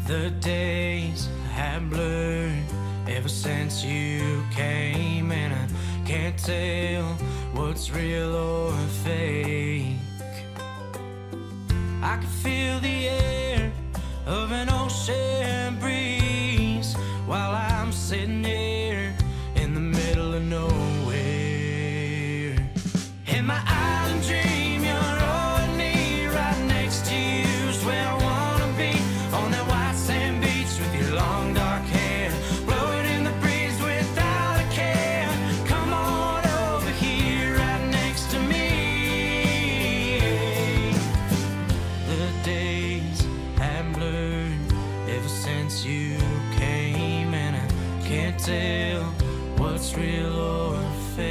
The days have blurred ever since you came, and I can't tell what's real or fake. I can feel the air of an ocean breeze while I'm sitting here in the middle of nowhere. In my island dream, you're on me, right next to you's where I wanna be, on that white sand beach with your long dark hair, blowing in the breeze without a care. Come on over here, right next to me. The days have blurred ever since you came, and I can't tell what's real or fake.